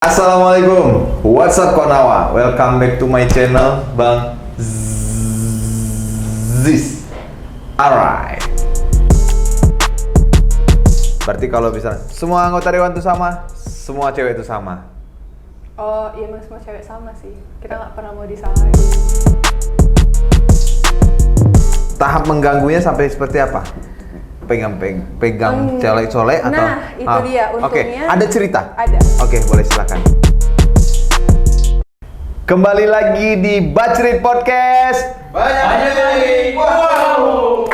Assalamualaikum, what's up Konawa? Welcome back to my channel, Bang Ziz. Alright. Berarti kalau bisa semua anggota dewan itu sama, semua cewek itu sama. Oh iya, emang semua cewek sama sih. Kita nggak pernah mau disalahin. Tahap mengganggunya sampai seperti apa? Pegang colek-colek atau? Nah, itu dia untungnya. Oke, ada cerita? Ada. Oke, boleh silakan. Kembali lagi di Bacrit Podcast. Banyak lagi. Wow.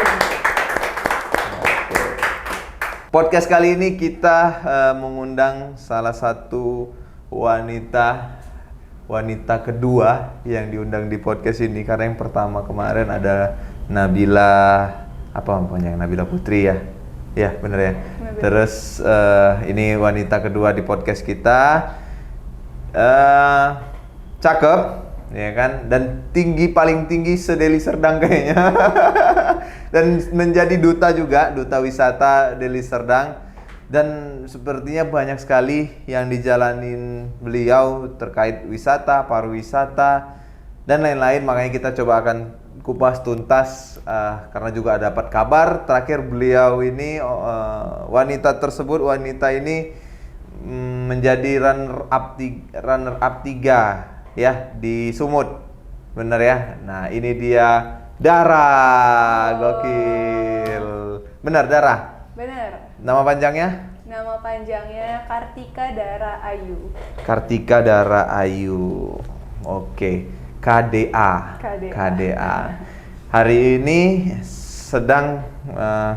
Podcast kali ini kita mengundang salah satu wanita kedua yang diundang di podcast ini, karena yang pertama kemarin ada Nabila Putri ya. Ya, bener ya. Bener. Terus ini wanita kedua di podcast kita. Cakep, ya kan? Dan paling tinggi se-Deli Serdang kayaknya. Dan menjadi duta wisata Deli Serdang. Dan sepertinya banyak sekali yang dijalanin beliau terkait wisata, pariwisata, dan lain-lain. Makanya kita coba akan kupas tuntas, karena juga dapat kabar terakhir beliau ini, wanita ini menjadi runner up 3 ya di Sumut, bener ya. Nah ini dia Dara. Gokil, bener Dara? Bener. Nama panjangnya? Nama panjangnya Kartika Dara Ayu. Kartika Dara Ayu. Oke. KDA. Hari ini sedang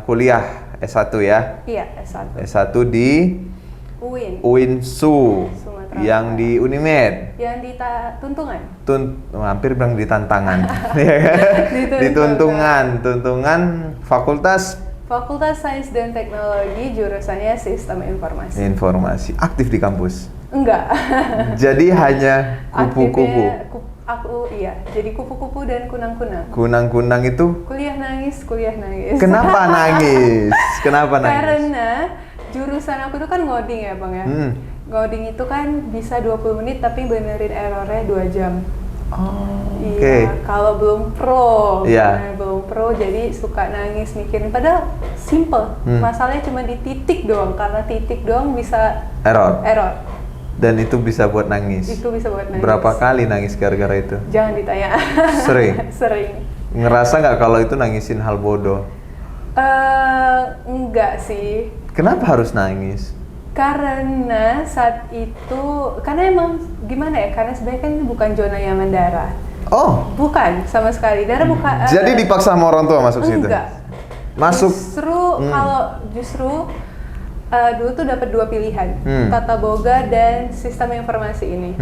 kuliah S1 ya? Iya, S1. S1 di UINSU yang di Unimed. Yang di Tuntungan. Hampir bilang di Tantangan. Di Tuntungan Fakultas Sains dan Teknologi, jurusannya Sistem Informasi. Aktif di kampus? Enggak. Jadi hanya kupu-kupu. Jadi kupu-kupu dan kunang-kunang. Kunang-kunang itu? Kuliah nangis. Kenapa nangis? Karena jurusan aku itu kan ngoding ya Bang ya. Ngoding itu kan bisa 20 menit tapi benerin errornya 2 jam. Iya, kalau belum pro, jadi suka nangis mikirin. Padahal simple, masalahnya cuma di titik doang, karena titik doang bisa error. Dan itu bisa buat nangis. Berapa kali nangis gara-gara itu? Jangan ditanya. Sering. Ngerasa nggak kalau itu nangisin hal bodoh? Enggak sih. Kenapa harus nangis? Karena saat itu, karena emang gimana ya? Karena sebenarnya kan bukan zona nyaman Dara. Oh. Bukan sama sekali. Dara bukan. Jadi dipaksa sama orang tua masuk situ? Enggak. Masuk. Justru dulu tuh dapat 2 pilihan, Tata Boga dan Sistem Informasi ini.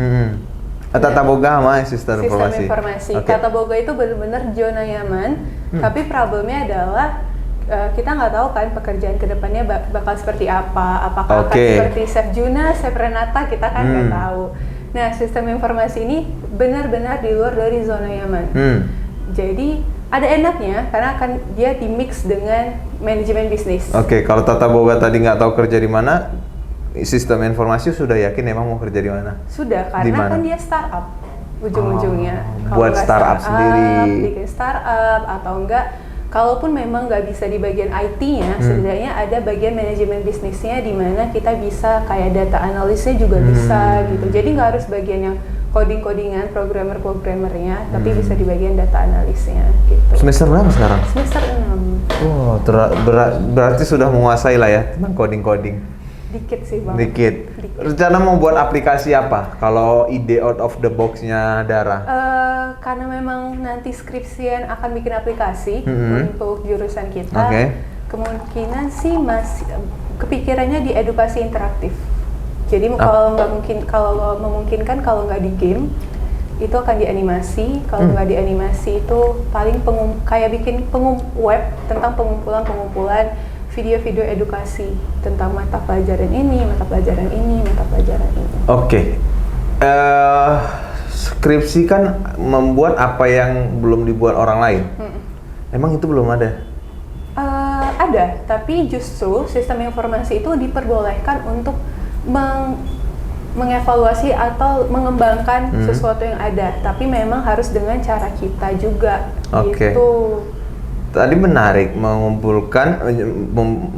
Tata Boga sama Sistem Informasi. Okay. Tata Boga itu benar-benar zona nyaman, tapi problemnya adalah kita nggak tahu kan pekerjaan kedepannya bakal seperti apa. Apakah akan seperti Chef Juna, Chef Renata, kita kan nggak tahu. Nah, Sistem Informasi ini benar-benar di luar dari zona nyaman. Jadi ada enaknya karena akan dia di mix dengan manajemen bisnis. Oke, kalau Tata Boga tadi nggak tahu kerja di mana, Sistem Informasi sudah yakin emang mau kerja di mana? Sudah, karena kan dia startup ujung-ujungnya. Buat startup sendiri. Bikin startup atau enggak, kalaupun memang nggak bisa di bagian IT-nya, setidaknya ada bagian manajemen bisnisnya di mana kita bisa kayak data analisnya juga bisa gitu. Jadi nggak harus bagian yang codingan, programmernya, tapi bisa di bagian data analisnya gitu. Semester berapa sekarang? Semester 6. Oh, berarti sudah menguasai lah ya tentang coding. Dikit sih Bang. Dikit. Rencana mau buat aplikasi apa? Kalau ide out of the box-nya Dara? Karena memang nanti skripsian akan bikin aplikasi untuk jurusan kita. Kemungkinan sih masih kepikirannya di edukasi interaktif. Jadi kalau memungkinkan, kalau nggak di game itu akan di animasi. Kalau nggak di animasi itu paling kayak bikin web tentang pengumpulan video-video edukasi tentang mata pelajaran ini. Oke. Skripsi kan membuat apa yang belum dibuat orang lain. Emang itu belum ada? Ada, tapi justru sistem informasi itu diperbolehkan untuk mengevaluasi atau mengembangkan sesuatu yang ada, tapi memang harus dengan cara kita juga. Oke. Gitu. Tadi menarik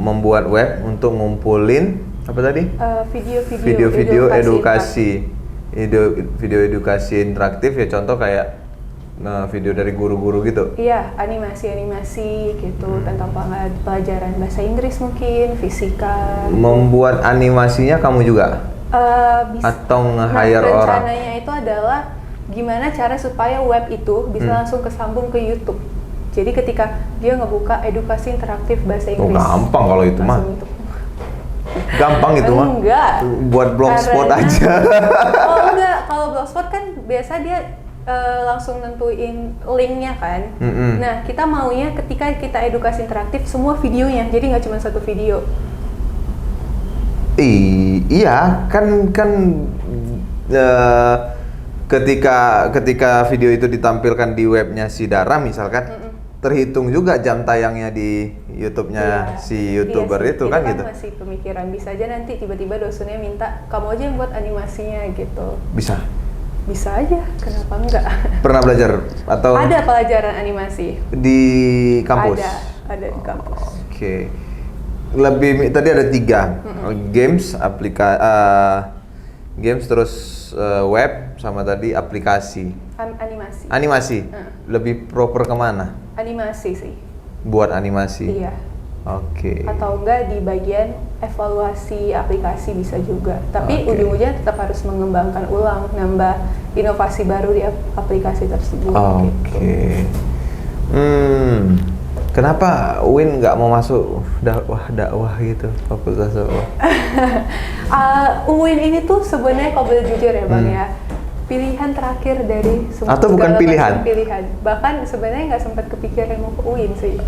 membuat web untuk ngumpulin apa tadi? Video-video edukasi. Video edukasi interaktif ya, contoh kayak video dari guru-guru gitu. Iya, animasi gitu tentang pelajaran bahasa Inggris mungkin, fisika. Membuat animasinya kamu juga? Atau nge-hire orang? Rencananya itu adalah gimana cara supaya web itu bisa langsung kesambung ke YouTube. Jadi ketika dia ngebuka edukasi interaktif bahasa Inggris. Gampang kalau itu mah. Gampang itu mah. Enggak. Buat blogspot aja. Oh enggak, kalau blogspot kan biasa dia langsung nentuin linknya kan. Nah kita maunya ketika kita edukasi interaktif semua videonya, jadi nggak cuma satu video. Iya, kan ketika video itu ditampilkan di webnya si Dara misalkan, terhitung juga jam tayangnya di YouTube-nya si YouTuber itu kan gitu. Masih pemikiran, bisa aja nanti tiba-tiba dosennya minta kamu aja yang buat animasinya gitu. Bisa aja, kenapa enggak? Pernah belajar atau? Ada pelajaran animasi di kampus? Ada di kampus. Oke. Lebih tadi ada 3 games, games terus web sama tadi aplikasi. Animasi. Lebih proper kemana? Animasi sih. Buat animasi. Iya. Oke. Atau enggak di bagian evaluasi aplikasi bisa juga. Tapi ujung-ujungnya tetap harus mengembangkan ulang, nambah inovasi baru di aplikasi tersebut. Oke. Kenapa Win nggak mau masuk dakwah gitu, fakultas dakwah? UIN ini tuh sebenarnya kalau boleh jujur ya Bang ya, pilihan terakhir dari semua. Atau bukan pilihan? Bahkan sebenarnya nggak sempat kepikiran mau ke UIN sih.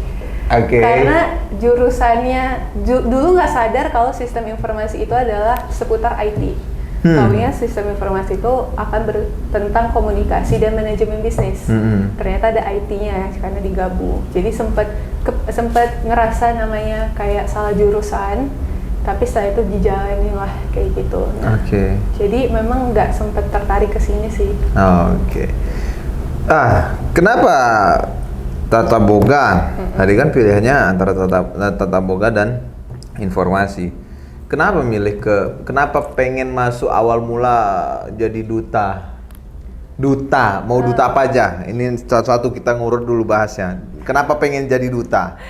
Karena jurusannya dulu nggak sadar kalau sistem informasi itu adalah seputar IT. Taunya sistem informasi itu akan tentang komunikasi dan manajemen bisnis. Ternyata ada IT-nya karena digabung. Jadi sempat ngerasa namanya kayak salah jurusan, tapi setelah itu dijalanin lah kayak gitu. Jadi memang nggak sempat tertarik ke sini sih. Kenapa tata boga? Tadi kan pilihannya antara tata boga dan informasi. Kenapa pengen masuk awal mula jadi duta? Mau duta apa aja? Ini satu kita ngurut dulu bahasnya. Kenapa pengen jadi duta?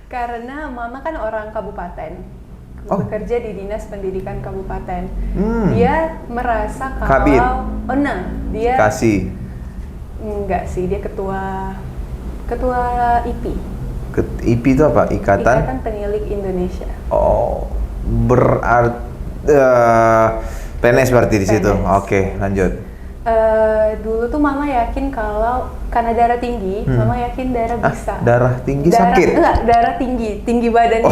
Karena mama kan orang kabupaten. Bekerja di Dinas Pendidikan Kabupaten. Dia merasa kalau dia kasih. Enggak sih, dia ketua IP. IP itu apa? Ikatan Penilik Indonesia. Berarti PNS berarti di situ. Oke, lanjut. Dulu tuh mama yakin kalau karena darah tinggi, mama yakin darah bisa. Darah tinggi sakit? Enggak, darah tinggi badannya.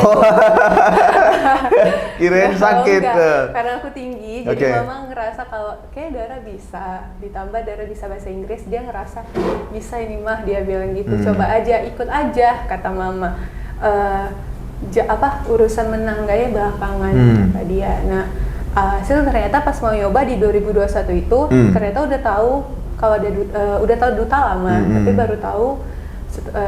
Kirain sakit. Karena aku tinggi, jadi mama ngerasa kalau kayak darah bisa, ditambah darah bisa bahasa Inggris, dia ngerasa bisa ini mah, dia bilang gitu. Coba aja, ikut aja, kata mama. Urusan menang gaya belakangan kata dia. Nah, ternyata pas mau nyoba di 2021 itu ternyata udah tahu kalau ada udah tahu duta lama, tapi baru tahu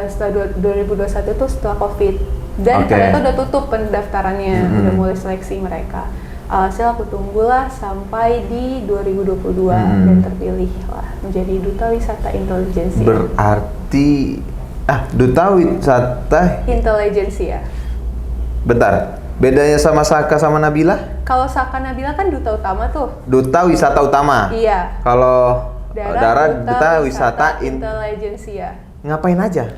setelah 2021 itu setelah COVID dan ternyata udah tutup pendaftarannya, udah mulai seleksi mereka. Alhasil aku tunggulah sampai di 2022 dan terpilih lah menjadi duta wisata intelijensia. Berarti duta wisata intelijensia. Bentar, bedanya sama Saka sama Nabila? Kalau Saka Nabila kan duta utama tuh. Duta wisata utama? Iya. Kalau Dara duta wisata intelijensia. Ngapain aja?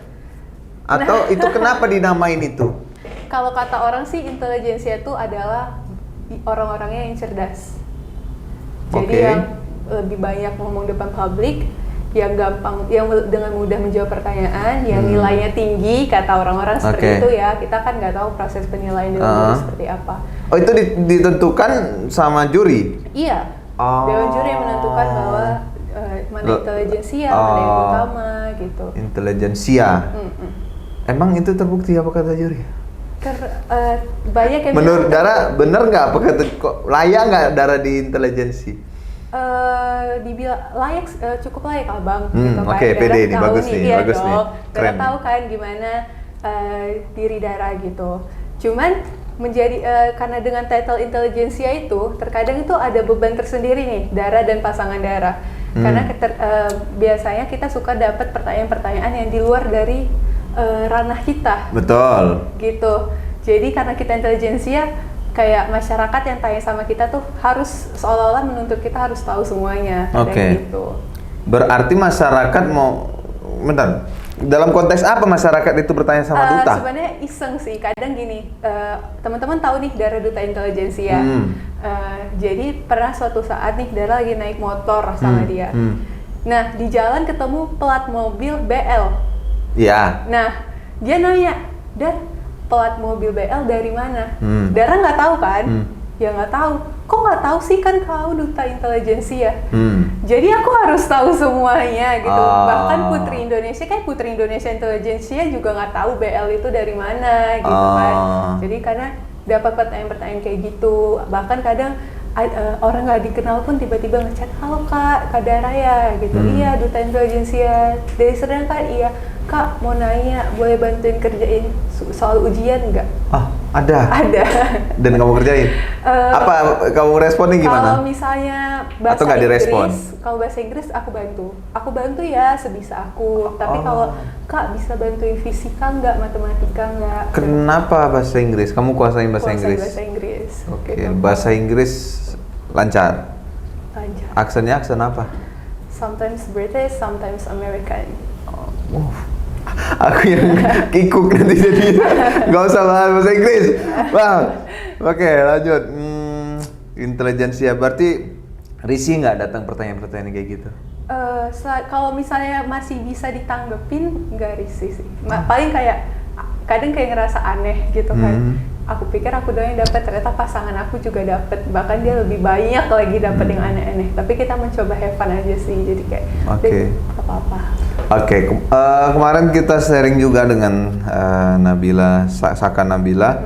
Atau itu kenapa dinamain itu? Kalau kata orang sih intelijensia itu adalah orang-orangnya yang cerdas. Jadi yang lebih banyak ngomong depan publik, yang gampang, yang dengan mudah menjawab pertanyaan, yang nilainya tinggi, kata orang-orang seperti itu ya. Kita kan nggak tahu proses penilaian dulu seperti apa. Oh, itu ditentukan sama juri? Iya. Dewan juri yang menentukan bahwa mana intelijensia, mana yang utama gitu. Intelijensia. Emang itu terbukti apa kata juri? banyak yang Menurut Dara, bener nggak? Apa kok layak nggak Dara di intelijensi? Dibilang layak, cukup layak abang Hmm, gitu kan. oke, Dara pede nih, tahu bagus nih, iya bagus nih. dong. Dara Keren nih. tahu kan gimana diri Dara gitu. Cuman menjadi karena dengan title intelijensia itu terkadang itu ada beban tersendiri nih Dara dan pasangan Dara. Karena biasanya kita suka dapat pertanyaan-pertanyaan yang di luar dari ranah kita. Betul. Gitu. Jadi karena kita intelijensia, kayak masyarakat yang tanya sama kita tuh harus seolah-olah menuntut kita harus tahu semuanya. Oke. Gitu. Berarti masyarakat mau, bentar, dalam konteks apa masyarakat itu bertanya sama duta? Sebenarnya iseng sih, kadang gini, teman-teman tahu nih Dara duta intelijensia. Jadi pernah suatu saat nih Dara lagi naik motor sama dia. Nah di jalan ketemu plat mobil BL. Ya. Nah dia nanya, Dar, plat mobil BL dari mana? Dara nggak tahu kan? Ya nggak tahu. Kok nggak tahu sih, kan kau duta intelijensia. Jadi aku harus tahu semuanya gitu. Bahkan Putri Indonesia intelijensia juga nggak tahu BL itu dari mana gitu kan. Jadi karena dapat pertanyaan-pertanyaan kayak gitu. Bahkan kadang orang nggak dikenal pun tiba-tiba ngechat, halo Kak Dara ya gitu. Iya, duta intelijensia dari Serdang kan. Iya Kak, mau nanya, boleh bantuin kerjain soal ujian nggak? Ada. Dan kamu kerjain? Apa kamu responnya gimana? Kalau misalnya bahasa Atau nggak direspon? Kalau bahasa Inggris aku bantu ya sebisa aku. Tapi kalau Kak bisa bantuin fisika nggak, matematika nggak? Kenapa bahasa Inggris? Kamu kuasain bahasa Inggris? Bahasa Inggris. Oke, Gitu. bahasa Inggris lancar. Lancar. Aksennya aksen apa? Sometimes British, sometimes American. Aku yang kikuk nanti jadi nggak usah bahas bahasa Inggris, bang. Oke, lanjut. Intelijensia berarti risih nggak datang pertanyaan-pertanyaan kayak gitu? Kalau misalnya masih bisa ditanggepin, nggak risih sih. Paling kayak kadang kayak ngerasa aneh gitu kan. Aku pikir aku doang yang dapat, ternyata pasangan aku juga dapat. Bahkan dia lebih banyak lagi dapat yang aneh-aneh. Tapi kita mencoba have fun aja sih. Jadi kayak apa-apa. Oke, kemarin kita sharing juga dengan Nabila, Saka Nabila.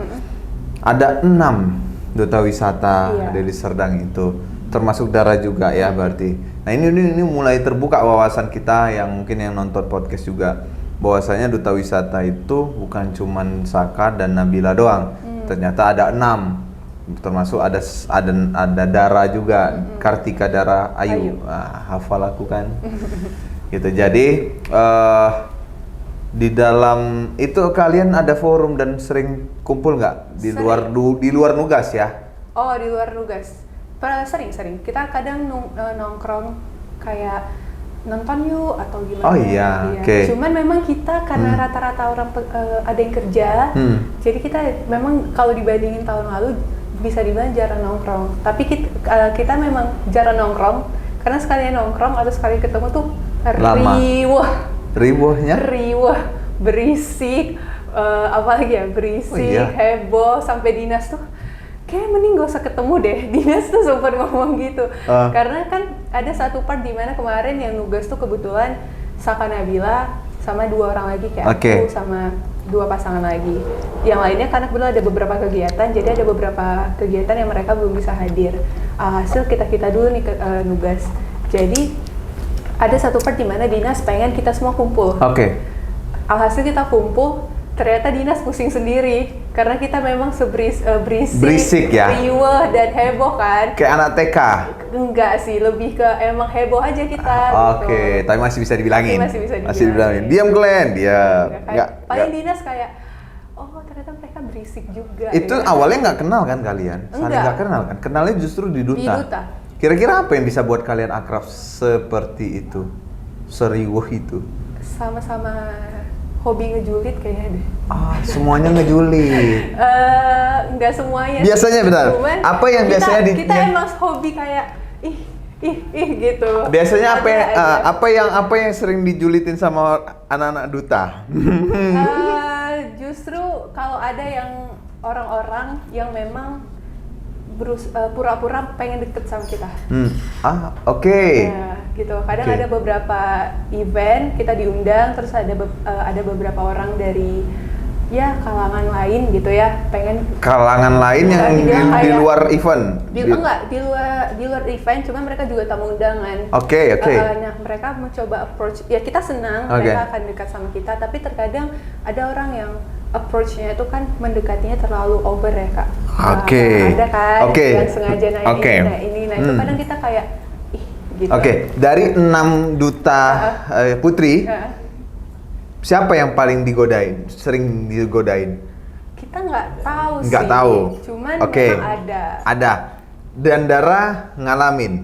Ada 6 duta wisata dari Serdang itu, termasuk Dara juga ya berarti. Nah ini mulai terbuka wawasan kita yang mungkin yang nonton podcast juga, bahwasanya duta wisata itu bukan cuman Saka dan Nabila doang. Ternyata ada 6, termasuk ada Dara juga, Kartika Dara Ayu. Hafal aku kan. Gitu. Jadi di dalam itu kalian ada forum dan sering kumpul nggak di luar nugas ya? Oh, di luar nugas. Sering. Kita kadang nongkrong kayak nonton yuk atau gimana. Oh iya. Okay. Cuman memang kita karena rata-rata orang ada yang kerja, jadi kita memang kalau dibandingin tahun lalu bisa dibilang jarang nongkrong. Tapi kita memang jarang nongkrong karena sekali nongkrong atau sekali ketemu tuh riwahnya? Riwah, berisik, apalagi ya, berisik, heboh, sampai Dinas tuh kayak mending gak usah ketemu deh. Dinas tuh sempat ngomong gitu. Karena kan ada satu part di mana kemarin yang nugas tuh kebetulan Saka Nabila sama 2 orang lagi kayak aku sama 2 pasangan lagi. Yang lainnya karena kebetulan ada beberapa kegiatan, jadi ada beberapa kegiatan yang mereka belum bisa hadir. Hasil kita dulu nih nugas. Jadi ada satu part di mana Dinas pengen kita semua kumpul. Alhasil kita kumpul, ternyata Dinas pusing sendiri karena kita memang berisik ya, riweh dan heboh kan. Kayak anak TK? Enggak sih, lebih ke emang heboh aja kita. Gitu. Tapi masih bisa dibilangin. Masih bisa dibilangin. Diam Glenn, diam. Paling Dinas kayak, oh ternyata mereka berisik juga. Itu ya. Awalnya nggak kenal kan kalian? Saling nggak kenal kan? Kenalnya justru di duta. Kira-kira apa yang bisa buat kalian akrab seperti itu? Seriuh itu? Sama-sama hobi ngejulit kayaknya deh. Semuanya ngejulit? Enggak semuanya. Biasanya benar. Apa yang biasanya kita emang hobi kayak ih gitu. Biasanya apa yang sering dijulitin sama anak-anak duta? Justru kalau ada yang orang-orang yang memang pura-pura pengen deket sama kita. Ya, gitu. Kadang ada beberapa event kita diundang, terus ada beberapa orang dari ya kalangan lain gitu ya, pengen kalangan lain yang di luar event. Enggak, di luar event, cuma mereka juga tamu undangan. Oke. Nah, mereka mencoba approach, ya kita senang mereka akan dekat sama kita, tapi terkadang ada orang yang approach-nya itu kan mendekatinya terlalu over ya Kak. Ada kan yang sengaja ini, itu kadang kita kayak gitu. Dari 6 duta putri, siapa yang paling digodain? Sering digodain? Kita nggak tahu sih. Nggak tahu. Cuman memang ada. Ada. Dan Dara ngalamin.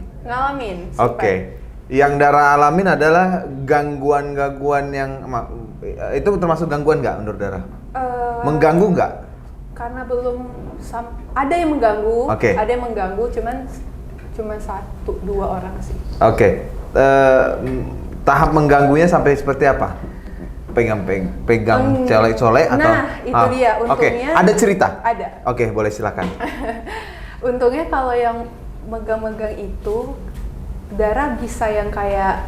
Yang Dara alamin adalah gangguan-gangguan yang itu termasuk gangguan nggak menurut Dara? Mengganggu nggak? Karena belum ada yang mengganggu, ada yang mengganggu, cuman 1-2 orang sih. Tahap mengganggunya sampai seperti apa? Pegang colek-colek atau? Nah, itu dia. Untungnya. Ada cerita? Ada. Boleh silakan. Untungnya kalau yang megang-megang itu, Dara bisa yang kayak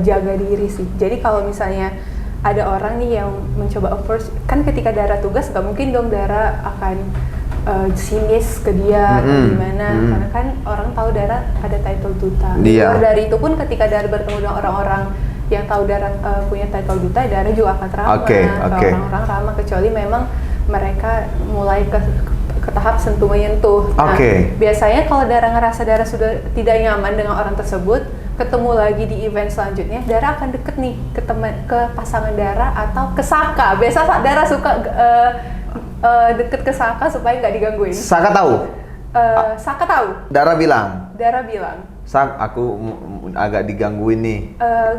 jaga diri sih. Jadi kalau misalnya ada orang nih yang mencoba approach, kan ketika Dara tugas gak mungkin dong Dara akan sinis ke dia atau gimana, karena kan orang tahu Dara ada title duta. Luar dari itu pun ketika Dara bertemu dengan orang-orang yang tahu Dara punya title duta, Dara juga akan ramah ke orang-orang ramah, kecuali memang mereka mulai ke tahap sentuh menyentuh. Nah, biasanya kalau Dara ngerasa Dara sudah tidak nyaman dengan orang tersebut, ketemu lagi di event selanjutnya, Dara akan deket nih ke pasangan Dara atau ke Saka. Biasa Dara suka deket ke Saka supaya nggak digangguin. Saka tahu? Saka tahu. Dara bilang? Sak, aku agak digangguin nih.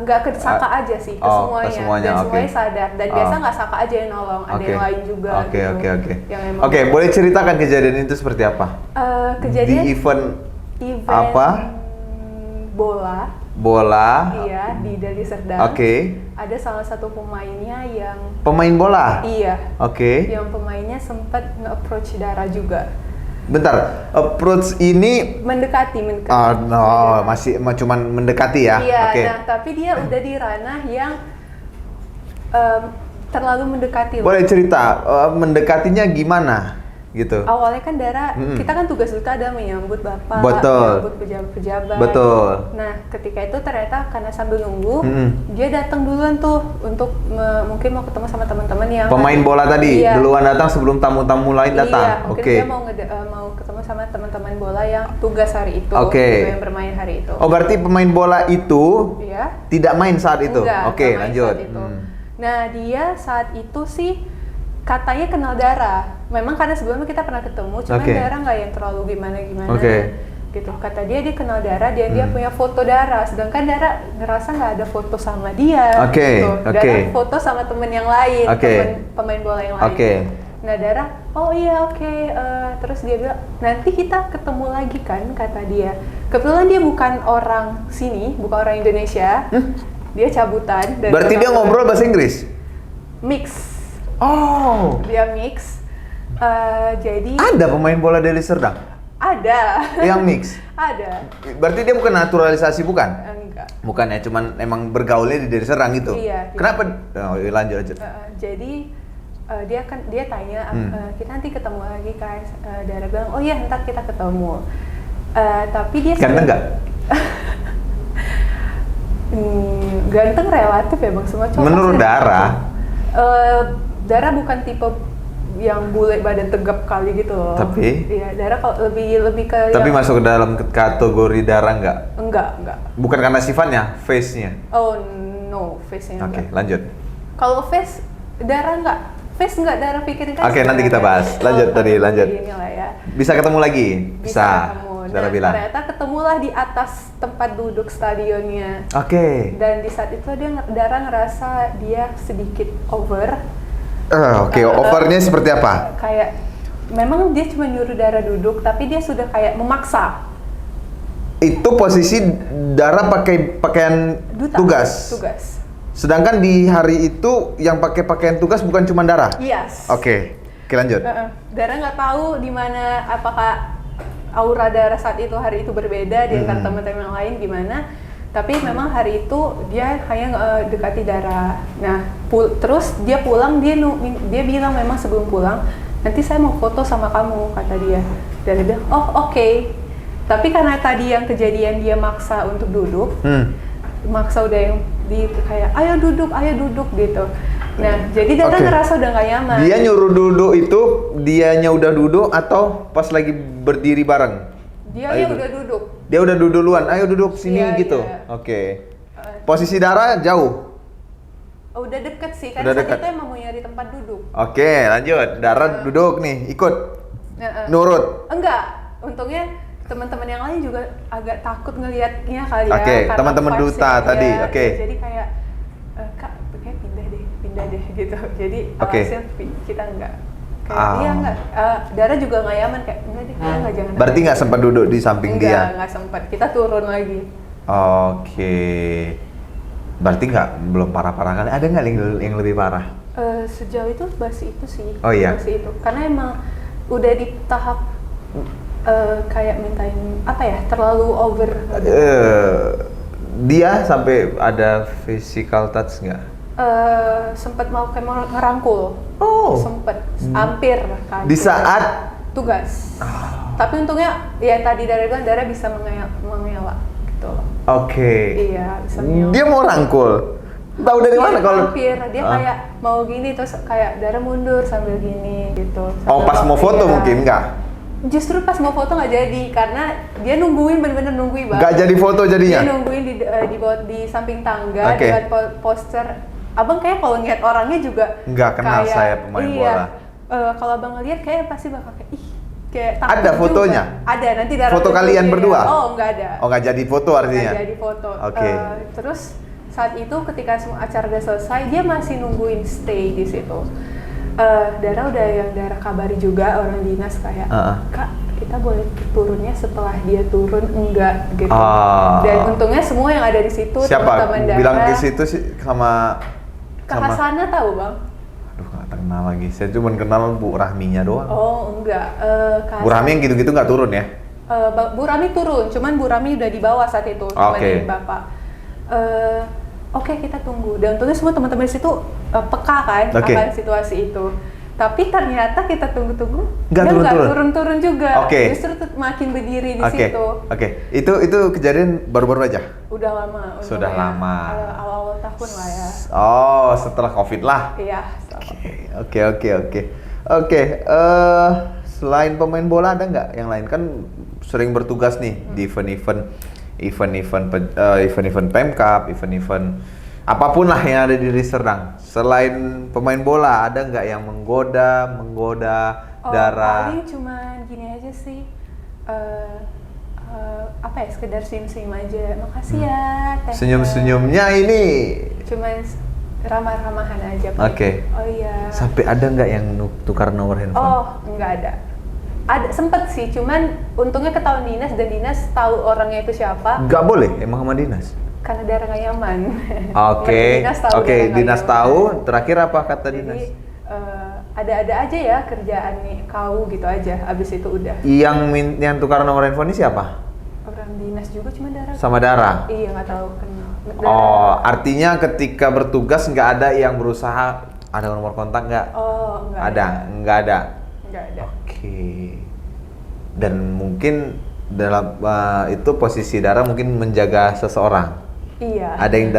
Nggak ke Saka aja sih, ke semuanya. Dan semuanya sadar. Dan biasa nggak Saka aja yang nolong, ada yang lain juga. Oke, boleh ceritakan kejadian itu seperti apa? Kejadian di event apa? Bola. Iya, di Deli Serdang. Ada salah satu pemainnya yang pemain bola. Iya. Yang pemainnya sempat nge-approach Dara juga. Bentar, approach ini mendekati. Masih cuman mendekati ya. Iya, nah tapi dia udah di ranah yang terlalu mendekati. Boleh cerita mendekatinya gimana gitu? Awalnya kan Dara, kita kan tugas duta ada menyambut bapak, menyambut pejabat-pejabat. Nah, ketika itu ternyata karena sambil nunggu, dia datang duluan tuh untuk mungkin mau ketemu sama teman-teman yang pemain bola tadi. Duluan datang sebelum tamu-tamu lain datang. Mungkin dia mau ketemu sama teman-teman bola yang tugas hari itu, yang bermain hari itu. Berarti pemain bola itu tidak main saat itu. Lanjut. Nah, dia saat itu sih katanya kenal Dara. Memang karena sebelumnya kita pernah ketemu, cuman Dara nggak yang terlalu gimana-gimana. Gitu. Kata dia kenal Dara, dia punya foto Dara, sedangkan Dara ngerasa nggak ada foto sama dia. Gitu. Dara foto sama temen yang lain, temen pemain bola yang lain. Nah, Dara, terus dia bilang, nanti kita ketemu lagi kan, kata dia. Kebetulan dia bukan orang sini, bukan orang Indonesia. Dia cabutan. Berarti dia ngobrol bahasa Inggris? Mix. Dia mix. Jadi ada pemain bola Deli Serdang? Ada. Yang mix? Ada. Berarti dia bukan naturalisasi, bukan? Enggak. Bukan ya, cuman emang bergaulnya di Deli Serdang gitu? Iya. Kenapa? Lanjut. Jadi dia tanya, kita nanti ketemu lagi kan? Dara bilang, oh iya ntar kita ketemu. Tapi dia ganteng nggak? Ganteng relatif ya bang, semua cowok. Menurut Dara? Dara bukan tipe yang bule badan tegap kali gitu loh. Tapi? Iya, Dara kalau lebih ke. Tapi masuk ke dalam kategori Dara nggak? Enggak. Bukan karena sifatnya, face-nya? Oh no, face-nya enggak. Lanjut. Kalau face, Dara enggak. Face enggak Dara pikirin kan. Nanti kita bahas. Lanjut lanjut. Ya. Bisa ketemu lagi? Bisa. Dara bilang. Ternyata ketemulah di atas tempat duduk stadionnya. Dan di saat itu Dara ngerasa dia sedikit over. Overnya seperti apa? Kayak memang dia cuma nyuruh Dara duduk, tapi dia sudah kayak memaksa. Itu posisi Dara pakai pakaian tugas. Sedangkan di hari itu yang pakai pakaian tugas bukan cuma Dara. Yes. Oke, lanjut. Dara nggak tahu di mana, apakah aura Dara saat itu hari itu berbeda di antara teman-teman yang lain gimana. Tapi memang hari itu dia hanya dekati Dara. Nah, terus dia pulang, dia bilang memang sebelum pulang, nanti saya mau foto sama kamu, kata dia. Dan dia bilang, oh oke. Tapi karena tadi yang kejadian dia maksa untuk duduk, maksa udah yang kayak ayo duduk gitu. Nah, jadi Dara ngerasa udah gak nyaman. Dia nyuruh duduk itu, dianya udah duduk atau pas lagi berdiri bareng? Dia udah duduk. Dia udah duduk duluan, ayo duduk sini gitu. Iya. Oke. Posisi Dara jauh? Udah deket sih, karena saat itu emang mau nyari tempat duduk. Oke, lanjut. Dara duduk nih, ikut. Nurut? Enggak, untungnya teman-teman yang lain juga agak takut ngelihatnya kali ya. Oke, teman-teman duta tadi, oke. Jadi kayak, Kak, kayak pindah deh gitu. Jadi hasil kita enggak. Kayak dia enggak, Dara juga nggak nyaman, kayak enggak deh, enggak jangan. Berarti nggak sempat duduk di samping dia? Enggak sempat, kita turun lagi. Oke. Berarti belum parah-parah kali, ada nggak yang lebih parah? Sejauh itu masih itu sih. Oh iya? Masih itu, karena emang udah di tahap kayak mintain, terlalu over. Dia sampai ada physical touch nggak? Sempat mau kayak ngerangkul. Oh. Sempet, hampir kan. Di saat tugas. Tapi untungnya ya tadi Dara bisa mengelak gitu loh. Oke. Iya, bisa mengelak. Dia mau rangkul. Tahu dari mana kalau? Hampir, dia kayak mau gini terus kayak Dara mundur sambil gini gitu. Pas mau foto mungkin nggak? Justru pas mau foto nggak jadi karena dia bener-bener nungguin banget. Nggak jadi foto jadinya? Dia nungguin di samping tangga dengan poster. Abang kayak kalau ngeliat orangnya juga nggak kenal kayak, saya pemain bola. Kalau abang ngeliat kayak pasti bakal kayak takut. Ada fotonya? Juga. Ada, nanti Dara foto kalian berdua? Oh nggak ada. Oh nggak jadi foto artinya? Nggak jadi foto. Oke. Terus saat itu ketika semua acara udah selesai dia masih nungguin stay di situ. Dara kabari juga orang dinas kayak Kak, kita boleh turunnya setelah dia turun enggak gitu. Dan untungnya semua yang ada di situ teman-teman Dara. Bilang ke situ sih sama Kak Hasana tahu Bang? Aduh nggak kenal lagi, saya cuma kenal Bu Rahminya doang. Oh enggak, Bu Rahmi yang gitu-gitu nggak turun ya? Bu Rahmi turun, cuman Bu Rahmi udah di bawah saat itu sama Bapak. Oke, kita tunggu. Dan untungnya semua teman-teman di situ peka kan akan situasi itu. Tapi ternyata kita tunggu-tunggu dia nggak turun-turun juga. Justru makin berdiri di situ. Itu kejadian baru-baru aja? Udah lama. Sudah lama. Awal-awal tahun lah ya. Oh, setelah COVID lah? Iya. Oke. Selain pemain bola ada nggak yang lain? Kan sering bertugas nih di event-event Pemkap, event-event apapun lah yang ada di Deli Serdang. Selain pemain bola, ada nggak yang menggoda Dara? Paling cuman gini aja sih, sekedar senyum-senyum aja. Makasih ya. Senyum-senyumnya ini? Cuman ramah-ramahan aja. Oke. Oh iya. Sampai ada nggak yang tukar nomor handphone? Oh, nggak ada. Ada, sempet sih, cuman untungnya ketahuan dinas dan dinas tahu orangnya itu siapa. Nggak boleh, emang sama dinas? Karena Dara nggak nyaman. Dinas tahu. Terakhir apa kata dinas? Jadi ada-ada aja ya kerjaan nih kau gitu aja. Abis itu udah. Yang tukar nomor handphone ini siapa? Orang dinas juga, cuma Dara. Sama Dara? Iya, nggak tahu kenal. Oh, artinya ketika bertugas nggak ada yang berusaha ada nomor kontak nggak? Oh, nggak ada. Nggak ada. Oke. Dan mungkin dalam itu posisi Dara mungkin menjaga seseorang. Iya. Ada yang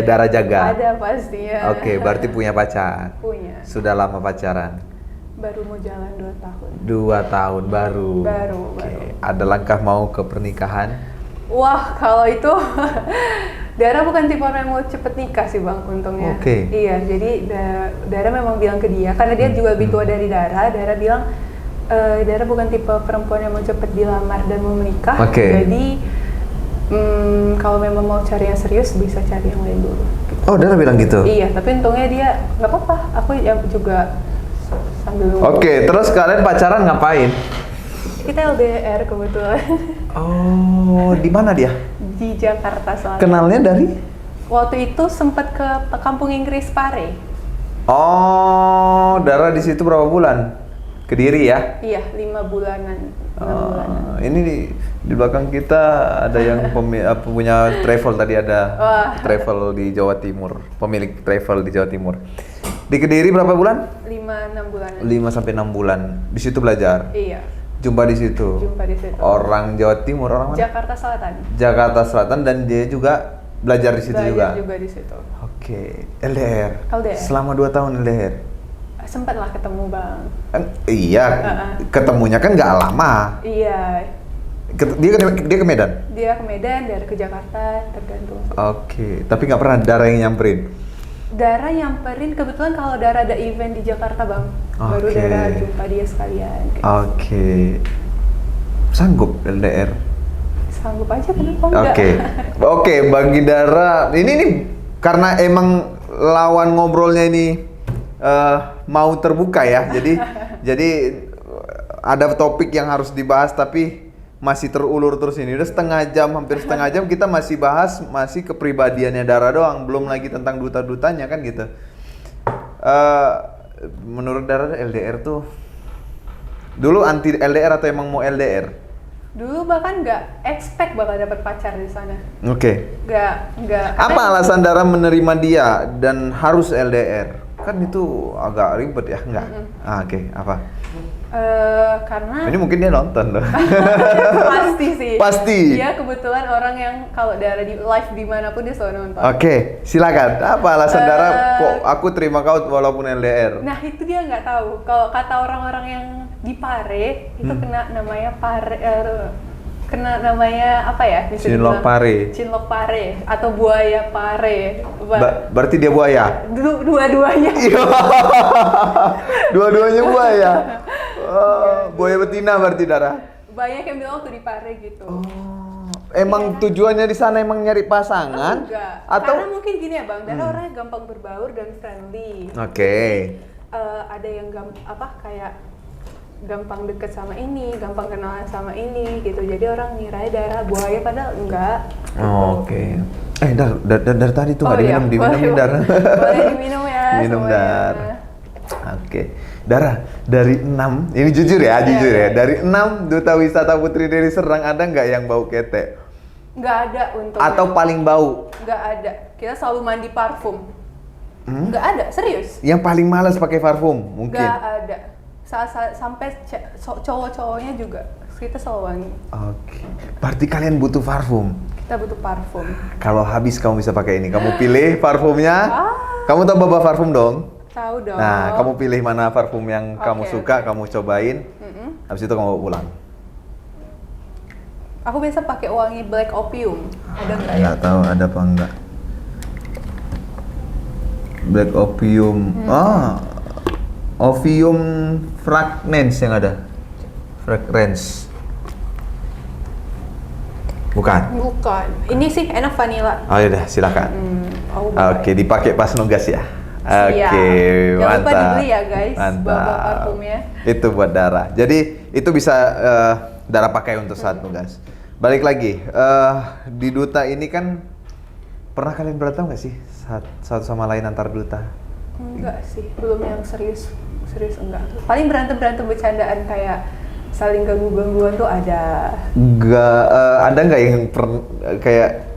Dara jaga? Ada pastinya. Oke, berarti punya pacar? Punya. Sudah lama pacaran? Baru mau jalan 2 tahun. 2 tahun, baru. Baru. Ada langkah mau ke pernikahan? Wah, kalau itu Dara bukan tipe orang yang mau cepet nikah sih Bang, untungnya. Iya, jadi Dara memang bilang ke dia, karena dia juga lebih tua dari Dara bilang, Dara bukan tipe perempuan yang mau cepet dilamar dan mau menikah. Jadi kalau memang mau cari yang serius bisa cari yang lain dulu. Oh, Dara bilang gitu? Iya, tapi untungnya dia nggak apa-apa. Aku juga sambil nunggu. Oke, terus kalian pacaran ngapain? Kita LDR kebetulan. Oh, di mana dia? Di Jakarta Selatan. Kenalnya dari? Waktu itu sempat ke kampung Inggris Pare. Oh, Dara di situ berapa bulan? Kediri ya? Iya, 5 bulanan. 6 bulanan. Ini di belakang kita ada yang punya travel tadi, ada travel di Jawa Timur, pemilik travel di Jawa Timur. Di Kediri berapa bulan? 5-6 bulanan. 5 sampai 6 bulan. Di situ belajar. Iya. Jumpa di situ. Jumpa di situ. Orang Jawa Timur, orang mana? Jakarta Selatan. Jakarta Selatan, dan dia juga belajar di situ juga. Belajar juga di situ. Oke, LDR. LDR. Selama 2 tahun LDR. Sempat lah ketemu Bang. Iya, ketemunya kan nggak lama. Iya. Dia ke Medan? Dia ke Medan, dari ke Jakarta, tergantung. Oke, tapi nggak pernah Dara yang nyamperin? Dara nyamperin, kebetulan kalau Dara ada event di Jakarta Bang, baru Dara jumpa dia sekalian. Oke. Sanggup LDR? Sanggup aja, kenapa enggak? Oke, bagi Dara, ini karena emang lawan ngobrolnya ini mau terbuka ya, jadi ada topik yang harus dibahas tapi masih terulur terus ini. Udah hampir setengah jam kita masih bahas masih kepribadiannya Dara doang, belum lagi tentang duta-dutanya kan gitu. Menurut Dara LDR tuh dulu anti LDR atau emang mau LDR? Dulu bahkan nggak expect bakal dapet pacar di sana. Oke. Nggak. Apa alasan Dara menerima dia dan harus LDR? Kan itu agak ribet ya, enggak? Oke. Apa? Karena ini mungkin dia nonton loh. Pasti sih. Pasti. Dia kebetulan orang yang kalau Dara di live dimanapun dia selalu nonton. Oke, silakan. Apa alasan Dara kok aku terima kau walaupun LDR? Nah itu dia nggak tahu. Kalau kata orang-orang yang di Pare itu kena namanya Pare, kena namanya apa ya? Bisa Cinlok Pare. Cinlok Pare atau buaya Pare. Berarti dia buaya? Dua-duanya. Dua-duanya buaya. Buaya betina berarti Dara. Banyak yang bilang waktu di Pare gitu. Emang tujuannya di sana emang nyari pasangan? Enggak. Atau karena mungkin gini ya Bang, Dara orangnya gampang berbaur dan friendly. Oke. Ada yang kayak gampang deket sama ini, gampang kenalan sama ini gitu. Jadi orang ngira Dara buaya padahal enggak. Oke. Dar tadi tuh nggak diminum nih Dar. Boleh diminum ya. Minum semuanya. Dar. Oke. Dara, dari 6, ini jujur ya, dari 6 duta wisata Putri Deli Serdang ada nggak yang bau ketek? Nggak ada untungnya. Atau paling bau? Nggak ada. Kita selalu mandi parfum. Nggak ada, serius. Yang paling malas pakai parfum mungkin? Nggak ada. Sampai cowok-cowoknya juga kita selalu wangi. Oke. Berarti kalian butuh parfum? Kita butuh parfum. Kalau habis kamu bisa pakai ini. Kamu pilih parfumnya. Kamu tahu bawa parfum dong? Tahu dong. Nah, kamu pilih mana parfum yang kamu suka, kamu cobain. Habis itu kamu bawa pulang. Aku biasa pakai wangi Black Opium. Ada nggak ya? Nggak tahu ada apa enggak. Black Opium. Opium Fragrance yang ada. Fragrance. Bukan. Ini sih enak vanilla. Oh ya udah, silakan. Oke, dipakai pas nugas ya. Oke, jangan lupa mantap. dibeli ya guys, bawa parfumnya. Itu buat Dara. Jadi itu bisa Dara pakai untuk saat nugas. Balik lagi, di duta ini kan pernah kalian berantem nggak sih satu sama lain antar duta? Enggak sih, belum yang serius enggak. Paling berantem bercandaan kayak saling gangguan tuh ada. Enggak, ada nggak yang kayak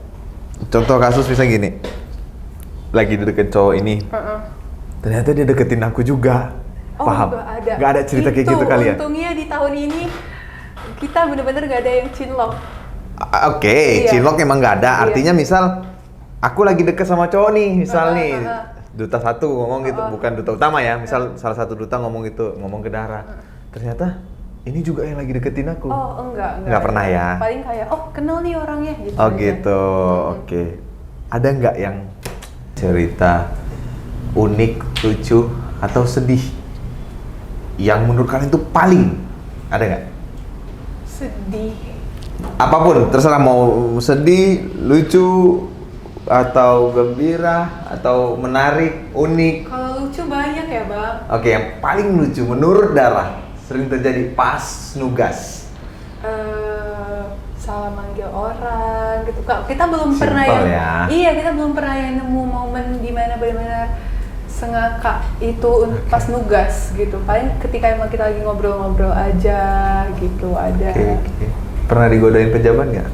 contoh kasus bisa gini? Lagi deket cowok ini, ternyata dia deketin aku juga. Paham? Gak ada cerita kayak gitu kali ya? Untungnya di tahun ini kita bener-bener gak ada yang cinlok. Oke, cinlok emang gak ada. Artinya misal aku lagi deket sama cowok nih, misal nih duta satu ngomong gitu, bukan duta utama ya. Misal salah satu duta ngomong gitu, ngomong ke Dara. Ternyata ini juga yang lagi deketin aku. Oh enggak. Nggak pernah ya? Paling kayak kenal nih orangnya gitu. Oh gitu, oke. Ada nggak yang cerita unik, lucu, atau sedih yang menurut kalian tuh paling ada nggak? Sedih. Apapun, terserah mau sedih, lucu, atau gembira, atau menarik, unik. Kalau lucu banyak ya Bang. Oke, yang paling lucu menurut Dara sering terjadi pas nugas. Salah manggil orang gitu. Kita belum Simple pernah ya. Iya, kita belum pernah yang nemu momen di mana benar-benar sengakak itu pas nugas gitu. Paling ketika emang kita lagi ngobrol-ngobrol aja gitu ada. Oke. Pernah digodain pejabat nggak?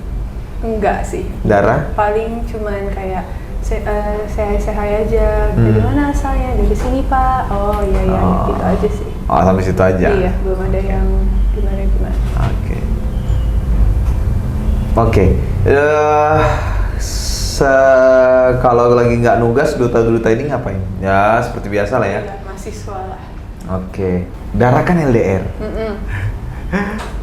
Enggak sih. Dara? Paling cuman kayak saya aja. Dari mana asalnya? Dari sini Pak. Oh iya gitu aja sih. Oh sampai situ aja? Iya, belum ada yang gimana. Oke. Kalau lagi nggak nugas, duta-duta ini ngapain? Ya seperti biasa lah ya. Iya, mahasiswa lah. Oke. Dara kan LDR.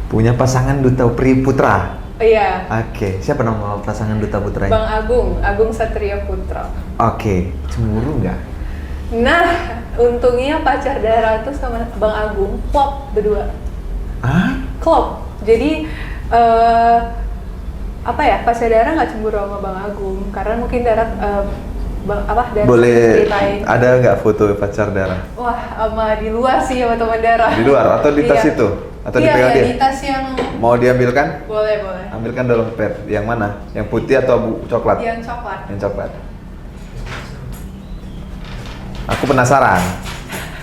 Punya pasangan duta Pri Putra. Iya. Oke. Siapa nama pasangan duta putra ini? Bang Agung Satria Putra. Oke. Cemburu nggak? Nah, untungnya pacar Dara tuh sama Bang Agung klop berdua. Klop. Jadi pacar Dara nggak cemburu sama Bang Agung karena mungkin Dara Dara boleh ceritain. Ada nggak foto pacar Dara? Wah, sama di luar sih sama teman Dara. Di luar atau di tas Iya. itu? Atau dipegang dia? Iya, di tas yang Mau diambilkan? boleh. Ambilkan dalam pet. Yang mana? Yang putih atau coklat? Yang coklat. Yang coklat. Aku penasaran.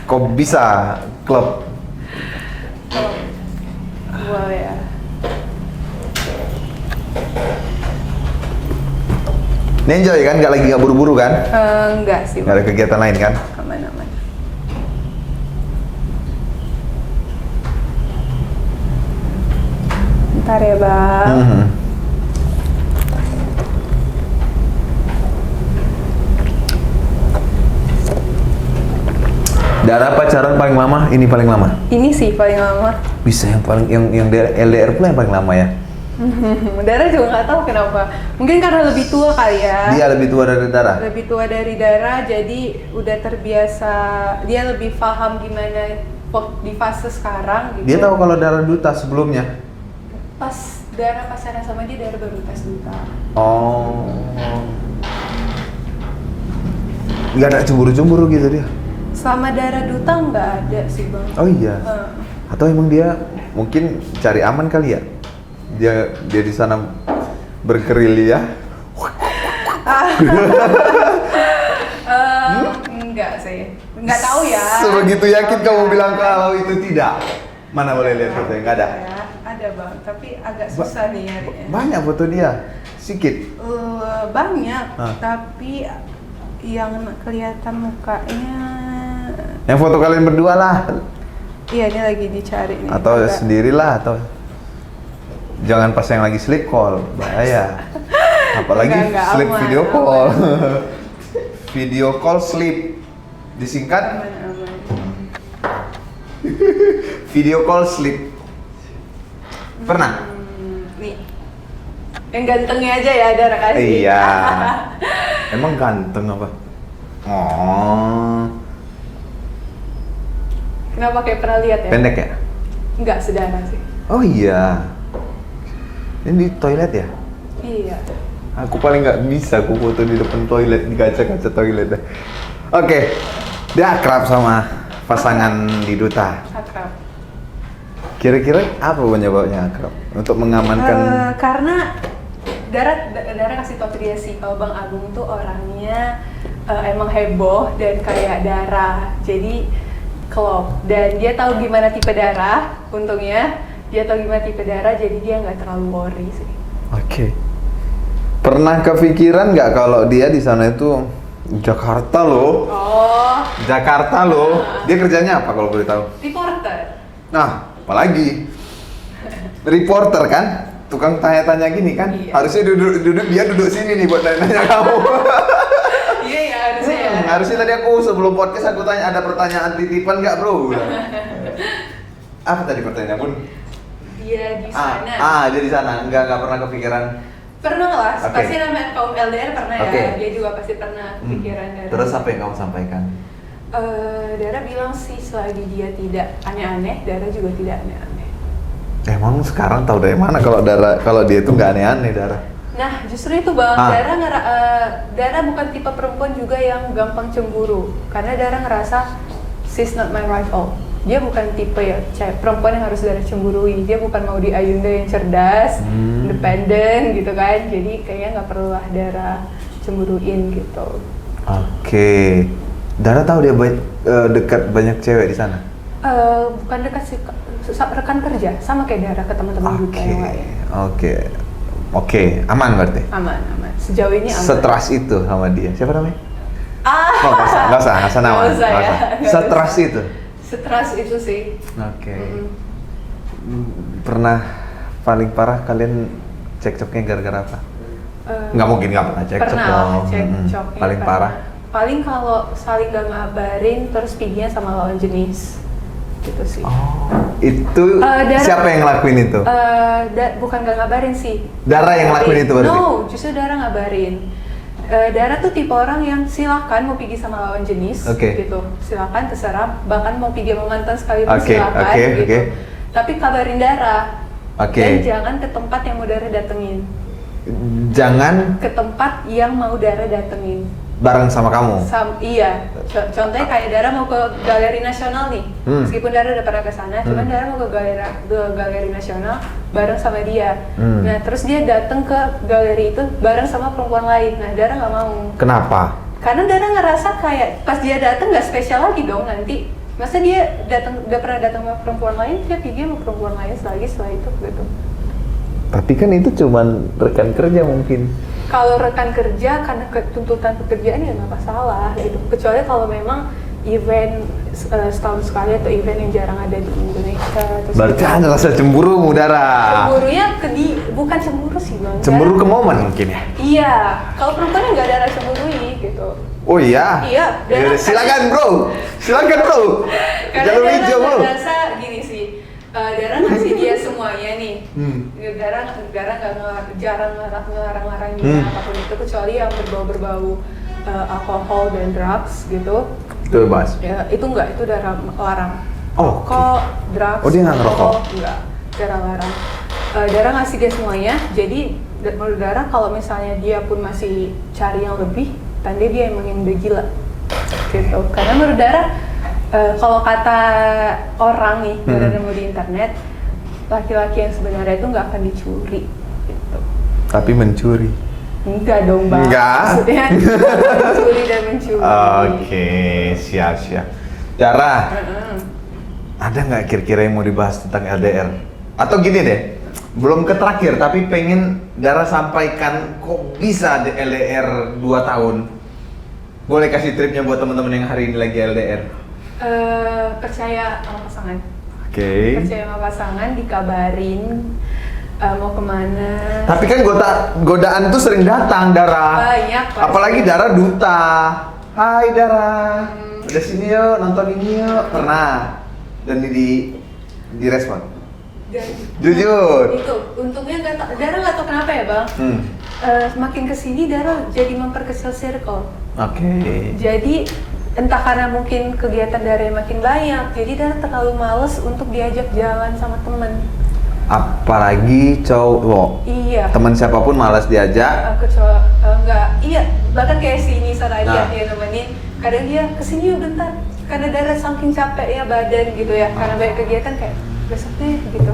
Kok bisa klub? Boleh ya. Ini enjoy kan? Nggak buru-buru kan? Enggak sih. Nggak ada kegiatan lain kan? Aman. Bentar ya Bang. Dara pacaran paling lama, ini paling lama. Ini sih paling lama. Bisa yang LDR pula yang paling lama ya? Dara juga nggak tahu kenapa. Mungkin karena lebih tua kali ya. Dia lebih tua dari Dara? Lebih tua dari Dara, jadi udah terbiasa. Dia lebih paham gimana di fase sekarang gitu. Dia tahu kalau Dara duta sebelumnya? Pas Dara pacaran sama dia, Dara baru tes duta. Oh. Nggak ada cemburu-cemburu gitu dia? Selama Dara duta nggak ada sih Bang. Oh iya? Atau emang dia mungkin cari aman kali ya? Dia di sana bergerilya? Enggak sih, nggak tahu ya. Sebegitu yakin kamu bilang kalau itu tidak? Mana boleh lihat fotonya? Nggak ada? Ya, ada Bang, tapi agak susah nih nyarinya. Banyak foto dia? Sedikit? Banyak, tapi yang kelihatan mukanya. Yang foto kalian berdua lah? Iya, ini lagi dicari nih. Atau sendirilah, atau jangan pas yang lagi sleep call, bahaya. Apalagi Enggak, sleep aman, video call. aman. Video call sleep disingkat Aman. video call sleep. Pernah? Nih, yang gantengnya aja ya Dara kasih. Iya. Emang ganteng apa? Oh. Kenapa kayak pernah lihat ya? Pendek ya? Enggak, sedara sih. Oh iya. Ini di toilet ya? Iya. Aku paling nggak bisa aku foto di depan toilet, di kaca-kaca toilet. Oke. Dia akrab sama pasangan di duta. Akrab. Kira-kira apa penyebabnya akrab? Untuk mengamankan. Karena Dara kasih tau ke dia sih kalau Bang Agung tuh orangnya emang heboh dan kayak Dara. Jadi klop, dan dia tahu gimana tipe Dara. Untungnya dia tahu gimana tipe Dara, jadi dia nggak terlalu worry sih. Oke. Pernah kepikiran nggak kalau dia di sana itu Jakarta loh? Oh. Jakarta loh. Dia kerjanya apa kalau boleh tahu? Reporter. Nah, apalagi reporter kan? Tukang tanya-tanya gini kan? Iya. Harusnya duduk sini nih buat nanya kamu. Iya ya, harusnya ya. Harusnya tadi aku sebelum podcast aku tanya ada pertanyaan titipan nggak bro? Apa tadi pertanyaan pun? Dia di sana. Dia di sana. Nggak pernah kepikiran. Pernah lah, Oke. pasti namanya kaum LDR pernah Oke. ya. Dia juga pasti pernah kepikiran Dara. Terus apa yang kamu sampaikan? Dara bilang sih selagi dia tidak aneh-aneh, Dara juga tidak aneh-aneh. Emang sekarang tahu dari mana kalau dia itu nggak aneh-aneh Dara? Nah, justru itu Bang, Dara bukan tipe perempuan juga yang gampang cemburu. Karena Dara ngerasa she's not my rival. Dia bukan tipe ya perempuan yang harus Dara cemburui. Dia bukan mau di Ayunda yang cerdas, independen gitu kan. Jadi kayaknya nggak perlu lah Dara cemburuin gitu. Oke. Dara tahu dia dekat banyak cewek di sana? Bukan dekat sih, rekan kerja, sama kayak Dara ke teman-teman duta yang lain. Oke, aman berarti? Aman. Sejauh ini aman. Seteras itu sama dia. Siapa namanya? Nggak usah nama. Nggak usah ya. Seteras itu? Seteras itu sih. Oke. Pernah paling parah kalian cekcoknya gara-gara apa? Nggak mungkin nggak pernah cekcok Pernah dong. cekcoknya. Paling parah? Paling kalau saling gak ngabarin terus perginya sama lawan jenis. Gitu sih. Itu siapa yang ngelakuin itu? Bukan gak ngabarin sih. Dara yang ngelakuin itu berarti? No, justru Dara ngabarin. Dara tuh tipe orang yang silakan mau pergi sama lawan jenis, gitu. Silakan terserah, bahkan mau pergi sama mantan sekalipun silakan, gitu. Tapi kabarin Dara. Dan jangan ke tempat yang mau Dara datengin. Jangan ke tempat yang mau Dara datengin. Bareng sama kamu? Iya. Contohnya kayak Dara mau ke Galeri Nasional nih. Meskipun Dara udah pernah ke sana, cuman Dara mau ke Galeri Nasional bareng sama dia. Nah, terus dia datang ke galeri itu bareng sama perempuan lain. Nah, Dara nggak mau. Kenapa? Karena Dara ngerasa kayak pas dia datang nggak spesial lagi dong nanti. Masa dia udah pernah datang sama perempuan lain, dia pergi sama perempuan lain lagi setelah itu gitu. Tapi kan itu cuman rekan kerja mungkin. Kalau rekan kerja karena tuntutan pekerjaan ya nggak masalah gitu. Kecuali kalau memang event setahun sekali atau event yang jarang ada di Indonesia. Berarti ada rasa cemburu, Dara. Cemburunya bukan cemburu sih Bang. Cemburu ke momen mungkin ya? Iya. Kalau perempuan nggak ada rasa cemburui gitu. Oh iya? Iya. Silakan bro. Karena Dara merasa gini sih. Dara ngasih dia semuanya nih. Dara jarang ngelarang-larang dia apapun itu kecuali yang berbau alkohol dan drugs gitu. Itu bebas? Ya, itu enggak, itu Dara larang. Rokok, drugs. Oh dia nggak ngerokok? Enggak, Dara larang. Dara ngasih dia semuanya. Jadi menurut Dara kalau misalnya dia pun masih cari yang lebih, tanda dia emang yang udah gila. Gitu. Karena menurut Dara kalau kata orang nih yang nemu di internet, laki-laki yang sebenarnya itu nggak akan dicuri, gitu. Tapi mencuri? Enggak dong Bang. Enggak? Maksudnya mencuri dan mencuri. Oke, siap. Dara, ada nggak kira-kira yang mau dibahas tentang LDR? Atau gini deh, belum ke terakhir, tapi pengen Dara sampaikan kok bisa ada LDR 2 tahun? Boleh kasih tripnya buat teman-teman yang hari ini lagi LDR? Percaya sama pasangan. Percaya sama pasangan, dikabarin mau kemana. Tapi kan godaan tuh sering datang, Dara. Banyak pasti. Apalagi Dara duta. Hai Dara, udah sini yuk, nonton ini yuk. Pernah. Dan direspon? Jujur. Itu, untungnya Dara nggak tahu kenapa ya Bang. Makin kesini Dara jadi memperkecil circle. Jadi entah karena mungkin kegiatan Dara yang makin banyak, jadi Dara terlalu males untuk diajak jalan sama temen. Apalagi cowok. Iya. Teman siapapun malas diajak. Enggak. Iya. Bahkan kayak si Nisa tadi dia nemenin. Kadang dia kesini yuk bentar. Karena Dara saking capek ya badan gitu ya. Karena banyak kegiatan kayak besok deh gitu.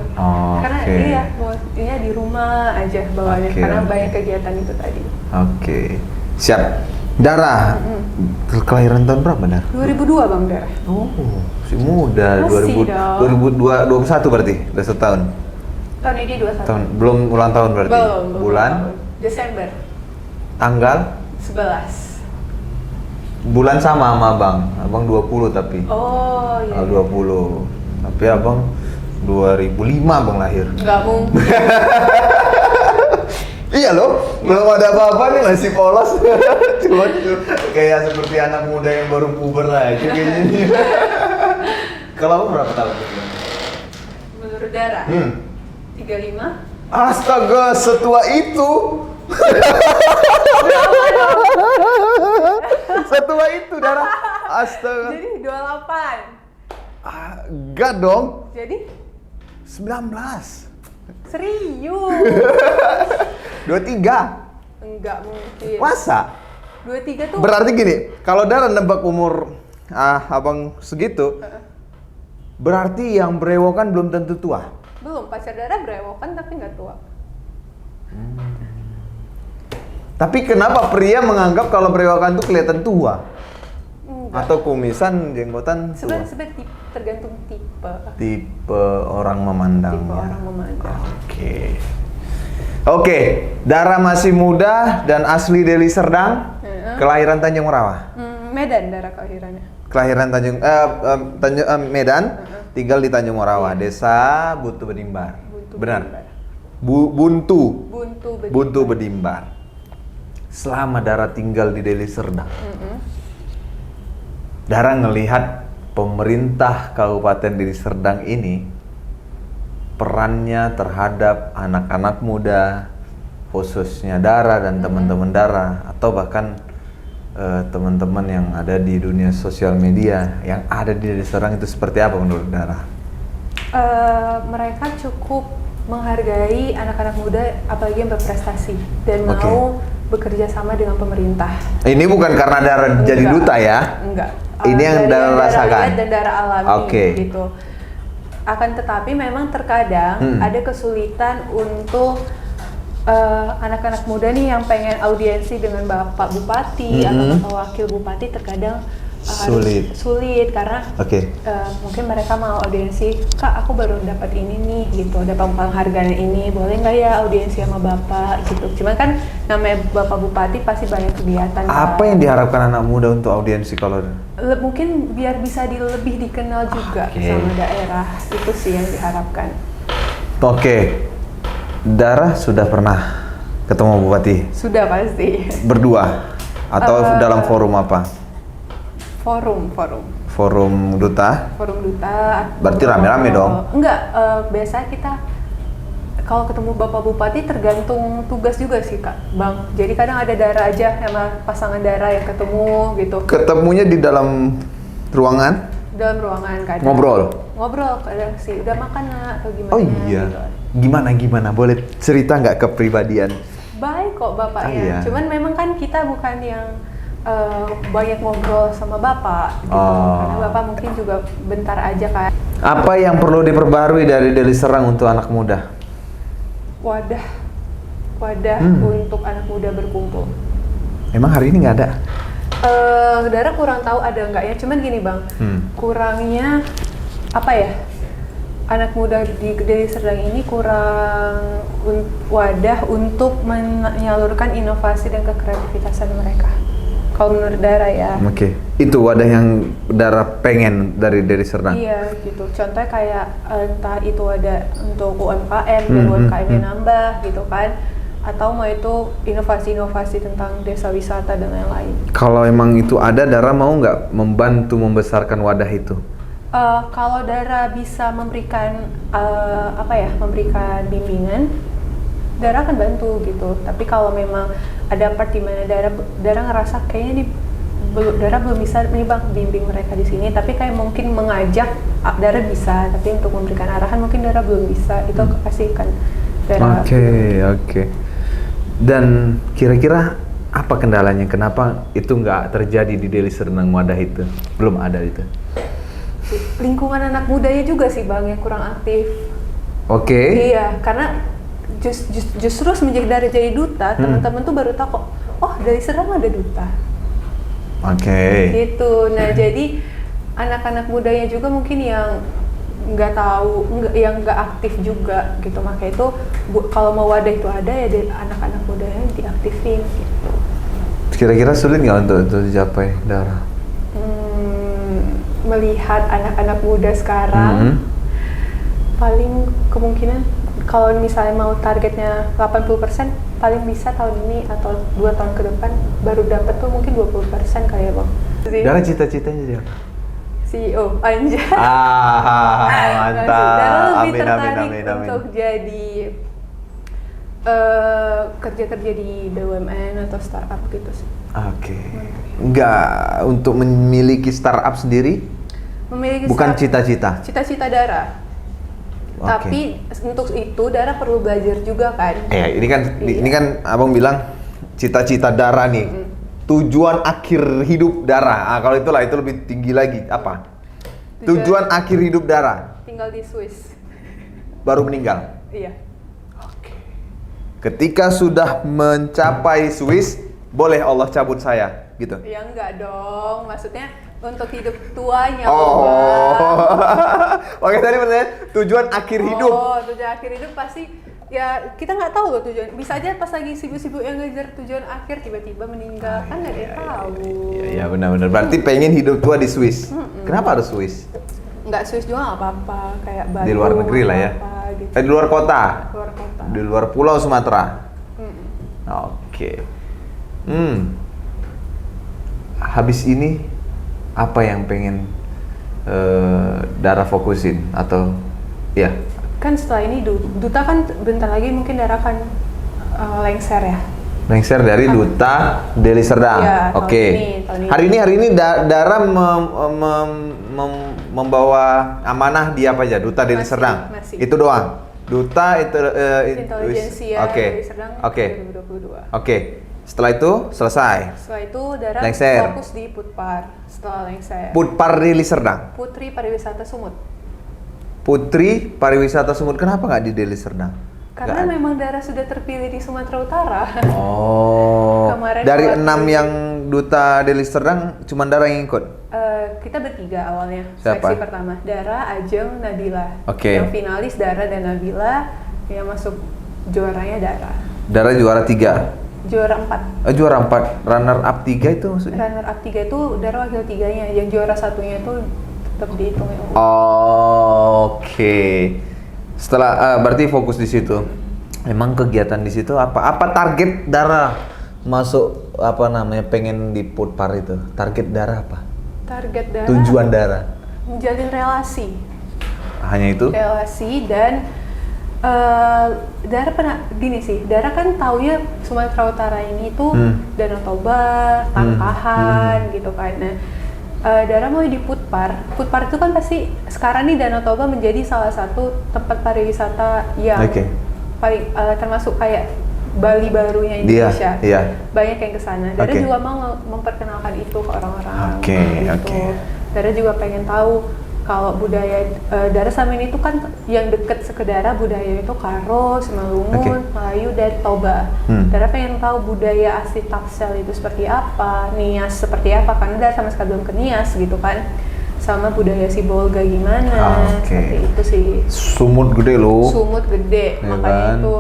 Karena dia di rumah aja bawaannya. Karena banyak kegiatan itu tadi. Siap. Dara, kelahiran tahun berapa, Dara? 2002 Bang Dara. Masih muda. Masih 2021 berarti, udah setahun. Tahun ini 21. Belum ulang tahun berarti? Belum. Bulan? Desember. Tanggal? 11. Bulan sama Abang 20 tapi. Oh iya. 20. Tapi Abang 2005 Abang lahir. Nggak mungkin. Iya loh, belum ada apa-apa nih masih polos. Cuma kayak seperti anak muda yang baru puber aja kayaknya nih. Kalau Abang berapa tahun? Menurut Dara? 35. Astaga, setua itu. Setua itu, Dara. Astaga. Jadi 28. Enggak dong. Jadi? 19. Serius? 23. Enggak mungkin. Masa? 23 tuh. Berarti gini, kalau Dara nebak umur Abang segitu, berarti yang berewokan belum tentu tua. Belum, pacar Dara berewokan tapi nggak tua. Tapi kenapa pria menganggap kalau berewokan tuh kelihatan tua? Enggak. Atau kumisan, jenggotan tua? Sebenarnya tergantung tipe. Tipe orang memandangnya. Tipe orang memandang. Oke, Dara masih muda dan asli Deli Serdang. Kelahiran Tanjung Rawa. Medan Dara kelahirannya. Kelahiran Medan, tinggal di Tanjung Rawa, Desa Buntu Bedimbar. Benar. Buntu Bedimbar. Selama Dara tinggal di Deli Serdang, Dara ngelihat pemerintah Kabupaten Deli Serdang ini perannya terhadap anak-anak muda, khususnya Dara dan teman-teman Dara, atau bahkan teman-teman yang ada di dunia sosial media yang ada di Deli Serdang itu seperti apa menurut Dara? Mereka cukup menghargai anak-anak muda, apalagi yang berprestasi dan mau bekerja sama dengan pemerintah. Ini bukan karena Dara jadi duta ya? Enggak. Ini yang Dara rasakan dan Dara alami gitu. Akan tetapi memang terkadang ada kesulitan untuk anak-anak muda nih yang pengen audiensi dengan Bapak Bupati atau Bapak Wakil Bupati, terkadang sulit karena mungkin mereka mau audiensi, Kak aku baru dapat ini nih gitu, dapat penghargaan ini, boleh nggak ya audiensi sama Bapak gitu. Cuman kan namanya Bapak Bupati pasti banyak kegiatan. Apa yang diharapkan anak muda untuk audiensi kalau mungkin biar bisa lebih dikenal juga sama daerah, itu sih yang diharapkan. Dara sudah pernah ketemu Bupati? Sudah pasti. Berdua? Atau dalam forum apa? Forum duta? Forum duta. Berarti rame-rame dong? Enggak, biasa kita kalau ketemu Bapak Bupati tergantung tugas juga sih Kak, Bang. Jadi kadang ada Dara aja sama pasangan Dara yang ketemu gitu. Ketemunya di dalam ruangan? Dalam ruangan kadang. Ngobrol kadang sih, udah makan nak atau gimana. Oh iya. Gitu. Gimana? Boleh cerita nggak kepribadian? Baik kok Bapaknya. Cuman memang kan kita bukan yang banyak ngobrol sama Bapak gitu. Karena Bapak mungkin juga bentar aja kan. Apa yang perlu diperbarui dari Deli Serdang untuk anak muda? Wadah untuk anak muda berkumpul. Emang hari ini nggak ada? Dara kurang tahu ada nggak ya. Cuman gini Bang, kurangnya apa ya? Anak muda di Deli Serdang ini kurang wadah untuk menyalurkan inovasi dan kekreativitasan mereka. Kalau menurut Dara ya. Itu wadah yang Dara pengen dari Deli Serdang? Iya gitu, contohnya kayak entah itu ada untuk UMKM dan UMKM-nya nambah gitu kan, atau mau itu inovasi-inovasi tentang desa wisata dan lain-lain. Kalau emang itu ada, Dara mau nggak membantu membesarkan wadah itu? Kalau Dara bisa memberikan memberikan bimbingan, Dara akan bantu gitu. Tapi kalau memang ada part di mana Dara ngerasa kayaknya Dara belum bisa nih Bang bimbing mereka di sini, tapi kayak mungkin mengajak Dara bisa, tapi untuk memberikan arahan mungkin Dara belum bisa. Itu pasti kan Dara. Oke. Dan kira-kira apa kendalanya? Kenapa itu nggak terjadi di Deli Serdang wadah itu? Belum ada itu? Lingkungan anak mudanya juga sih Bang yang kurang aktif. Iya, karena justru semenjak Dara jadi duta, teman-teman tuh baru tahu kok, oh Deli Serdang ada duta. Gitu. Nah jadi anak-anak mudanya juga mungkin yang nggak tahu, yang nggak aktif juga gitu. Makanya itu kalau mau wadah itu ada ya anak-anak mudanya diaktifin gitu. Kira-kira sulit nggak untuk dicapai Dara? Melihat anak-anak muda sekarang, paling kemungkinan kalau misalnya mau targetnya 80%, paling bisa tahun ini atau 2 tahun ke depan baru dapat tuh mungkin 20% kayak Bang. Dara cita-citanya jadi apa? CEO, anjay. Mantap. Dara lebih tertarik untuk jadi kerja-kerja di BUMN atau startup gitu sih. Enggak untuk memiliki startup sendiri? Bukan cita-cita? Cita-cita Dara. Tapi untuk itu Dara perlu belajar juga kan? Ini kan Abang bilang cita-cita Dara nih. Tujuan akhir hidup Dara. Kalau itu lebih tinggi lagi. Apa? Tujuan akhir hidup Dara. Tinggal di Swiss. Baru meninggal? Iya. Ketika sudah mencapai Swiss, boleh Allah cabut saya gitu? Ya enggak dong. Maksudnya untuk hidup tuanya. Oke, tadi pertanyaan tujuan akhir hidup. Tujuan akhir hidup pasti ya kita nggak tahu loh tujuan. Bisa aja pas lagi sibuk-sibuk yang ngejar tujuan akhir tiba-tiba meninggal, kan nggak ada yang tahu. Iya benar-benar. Berarti pengen hidup tua di Swiss. Kenapa harus Swiss? Nggak Swiss juga nggak apa-apa, kayak Bandung. Di luar negeri lah ya. Gitu. Di luar kota. Luar kota. Di luar pulau Sumatera. Oke. Habis ini apa yang pengen Dara fokusin atau ya? Kan setelah ini Duta kan bentar lagi mungkin Dara akan lengser ya. Lengser dari Duta Deli Serdang. Ya, Oke. Hari ini Dara membawa amanah di apa aja? Duta Deli Serdang. Masih. Itu doang. Duta Intelijensia Deli Serdang 2022. Oke. Setelah itu selesai. Setelah itu Dara Lengser. fokus di Putpar. Setelah lengser. Putpar Deli Serdang. Putri Pariwisata Sumut. Putri Pariwisata Sumut. Kenapa nggak di Deli Serdang? Karena memang Dara sudah terpilih di Sumatera Utara. Kemarin dari 6 yang Duta Deli Serdang, cuma Dara yang ikut? Kita bertiga awalnya. Siapa? Seleksi pertama, Dara, Ajeng, Nabila. Oke. Yang finalis Dara dan Nabila, yang masuk juaranya Dara. Dara juara 3? Juara 4. Juara 4, runner up 3 itu maksudnya? Runner up 3 itu Dara wakil 3-nya, yang juara 1-nya itu tetap dihitung. Oke. Setelah berarti fokus di situ. Emang kegiatan di situ apa? Apa target Dara masuk pengen di Putpar itu? Target Dara apa? Target Dara. Tujuan Dara. Menjalin relasi. Hanya itu? Relasi dan Dara pernah gini sih. Dara kan taunya Sumatera Utara ini tuh Danau Toba, Tangkahan gitu kan. Nah, Dara mau di Putpar. Putpar itu kan pasti sekarang nih Danau Toba menjadi salah satu tempat pariwisata yang paling termasuk kayak Bali barunya Indonesia. Banyak yang kesana. Dara juga mau memperkenalkan itu ke orang-orang. Dara juga pengen tahu kalau budaya Dara sama ini tuh kan yang deket sekedara budaya itu Karo, Simalungun, Melayu, dan Toba. Dara pengen tahu budaya asli Tapsel itu seperti apa, Nias seperti apa, karena Dara sama sekali belum ke Nias gitu kan. Sama budaya Sibolga gimana, seperti itu sih. Sumut gede loh. Sumut gede, ya makanya kan? itu.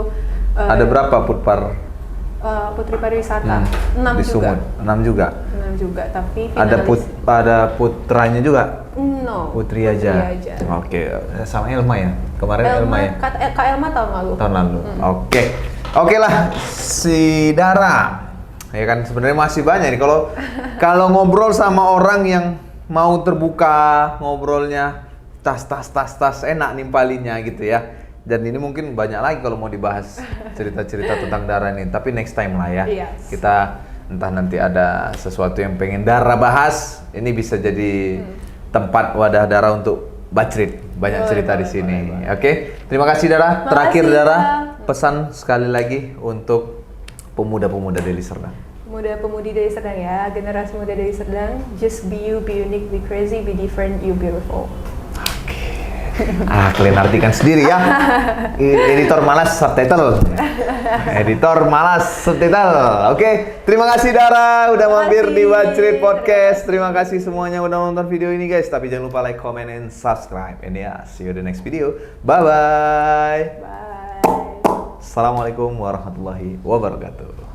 Ada berapa Putpar? Putri Pariwisata, 6 di juga. Sumut, 6 juga? 6 juga, tapi finalis. Ada putranya juga? No. Putri aja. Oke, sama Elma ya? Kemarin Elma ya? Kak Elma tahun lalu. Tahun lalu. Oke lah, si Dara. Ya kan sebenarnya masih banyak nih kalau ngobrol sama orang yang mau terbuka ngobrolnya, tas enak nimpalinnya gitu ya. Dan ini mungkin banyak lagi kalau mau dibahas cerita-cerita tentang Dara nih. Tapi next time lah ya. Kita entah nanti ada sesuatu yang pengen Dara bahas, ini bisa jadi tempat wadah Dara untuk bacrit, banyak cerita di sini. Oke, terima kasih Dara. Terakhir Dara, pesan sekali lagi untuk pemuda-pemuda Deli Serdang. Pemuda-pemudi Deli Serdang ya, generasi muda Deli Serdang, just be you, be unique, be crazy, be different, you beautiful. Kalian artikan sendiri ya. Editor malas subtitle. Oke, terima kasih Dara udah mampir di Bacrit Podcast. Terima kasih semuanya udah nonton video ini guys. Tapi jangan lupa like, comment, and subscribe. And ya, see you the next video. Bye. Assalamualaikum warahmatullahi wabarakatuh.